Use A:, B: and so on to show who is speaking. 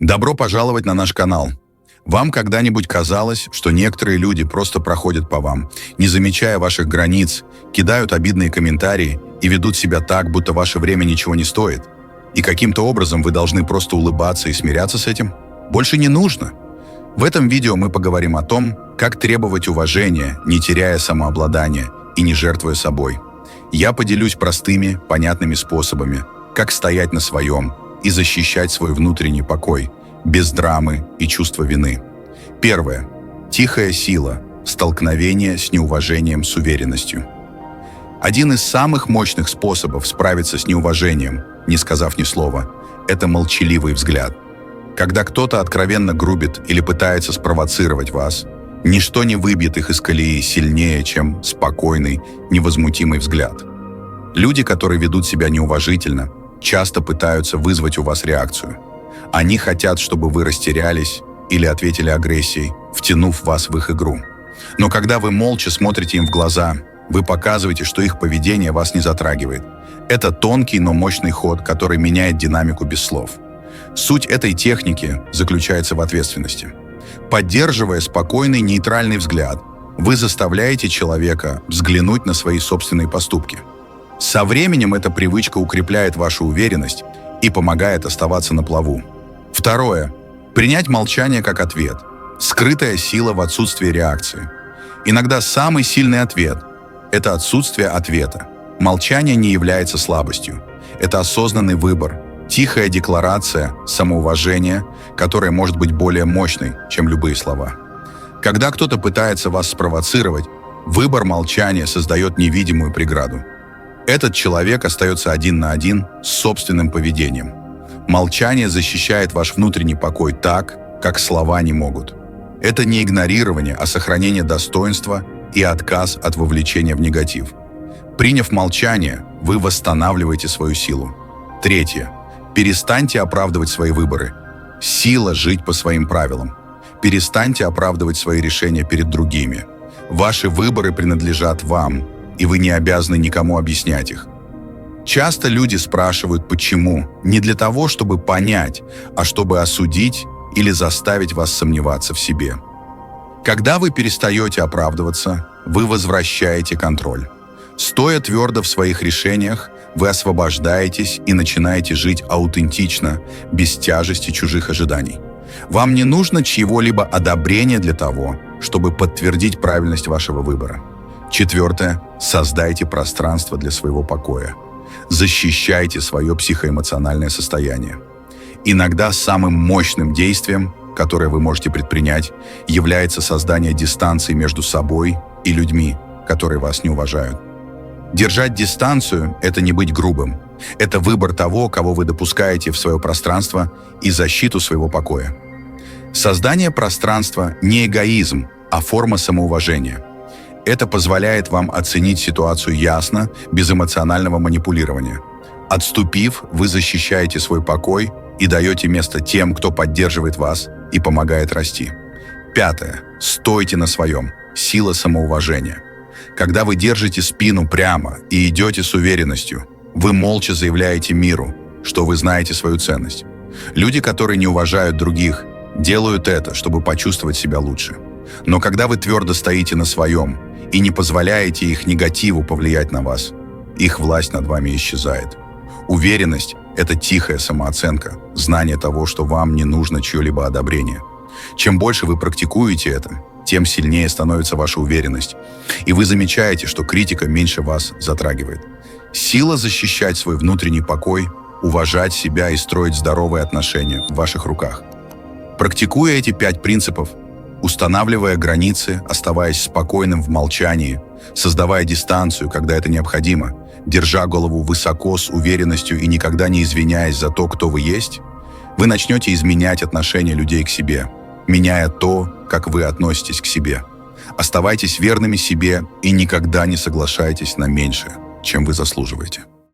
A: Добро пожаловать на наш канал. Вам когда-нибудь казалось, что некоторые люди просто проходят по вам, не замечая ваших границ, кидают обидные комментарии и ведут себя так, будто ваше время ничего не стоит? И каким-то образом вы должны просто улыбаться и смиряться с этим? Больше не нужно. В этом видео мы поговорим о том, как требовать уважения, не теряя самообладания и не жертвуя собой. Я поделюсь простыми, понятными способами, как стоять на своем и защищать свой внутренний покой, без драмы и чувства вины. Первое. Тихая сила. Столкновение с неуважением с уверенностью. Один из самых мощных способов справиться с неуважением, не сказав ни слова, это молчаливый взгляд. Когда кто-то откровенно грубит или пытается спровоцировать вас, ничто не выбьет их из колеи сильнее, чем спокойный, невозмутимый взгляд. Люди, которые ведут себя неуважительно, часто пытаются вызвать у вас реакцию. Они хотят, чтобы вы растерялись или ответили агрессией, втянув вас в их игру. Но когда вы молча смотрите им в глаза, вы показываете, что их поведение вас не затрагивает. Это тонкий, но мощный ход, который меняет динамику без слов. Суть этой техники заключается в ответственности. Поддерживая спокойный, нейтральный взгляд, вы заставляете человека взглянуть на свои собственные поступки. Со временем эта привычка укрепляет вашу уверенность и помогает оставаться на плаву. Второе. Принять молчание как ответ. Скрытая сила в отсутствии реакции. Иногда самый сильный ответ – это отсутствие ответа. Молчание не является слабостью. Это осознанный выбор, тихая декларация самоуважения, которая может быть более мощной, чем любые слова. Когда кто-то пытается вас спровоцировать, выбор молчания создает невидимую преграду. Этот человек остается один на один с собственным поведением. Молчание защищает ваш внутренний покой так, как слова не могут. Это не игнорирование, а сохранение достоинства и отказ от вовлечения в негатив. Приняв молчание, вы восстанавливаете свою силу. Третье. Перестаньте оправдывать свои выборы. Сила жить по своим правилам. Перестаньте оправдывать свои решения перед другими. Ваши выборы принадлежат вам, и вы не обязаны никому объяснять их. Часто люди спрашивают «почему?» не для того, чтобы понять, а чтобы осудить или заставить вас сомневаться в себе. Когда вы перестаете оправдываться, вы возвращаете контроль. Стоя твердо в своих решениях, вы освобождаетесь и начинаете жить аутентично, без тяжести чужих ожиданий. Вам не нужно чьего-либо одобрения для того, чтобы подтвердить правильность вашего выбора. Четвертое. Создайте пространство для своего покоя. Защищайте свое психоэмоциональное состояние. Иногда самым мощным действием, которое вы можете предпринять, является создание дистанции между собой и людьми, которые вас не уважают. Держать дистанцию – это не быть грубым. Это выбор того, кого вы допускаете в свое пространство и защиту своего покоя. Создание пространства – не эгоизм, а форма самоуважения. Это позволяет вам оценить ситуацию ясно, без эмоционального манипулирования. Отступив, вы защищаете свой покой и даете место тем, кто поддерживает вас и помогает расти. Пятое. Стойте на своем. Сила самоуважения. Когда вы держите спину прямо и идете с уверенностью, вы молча заявляете миру, что вы знаете свою ценность. Люди, которые не уважают других, делают это, чтобы почувствовать себя лучше. Но когда вы твердо стоите на своем и не позволяете их негативу повлиять на вас, их власть над вами исчезает. Уверенность – это тихая самооценка, знание того, что вам не нужно чье-либо одобрение. Чем больше вы практикуете это, тем сильнее становится ваша уверенность, и вы замечаете, что критика меньше вас затрагивает. Сила защищать свой внутренний покой, уважать себя и строить здоровые отношения в ваших руках. Практикуя эти 5 принципов, устанавливая границы, оставаясь спокойным в молчании, создавая дистанцию, когда это необходимо, держа голову высоко с уверенностью и никогда не извиняясь за то, кто вы есть, вы начнете изменять отношение людей к себе, меняя то, как вы относитесь к себе. Оставайтесь верными себе и никогда не соглашайтесь на меньшее, чем вы заслуживаете.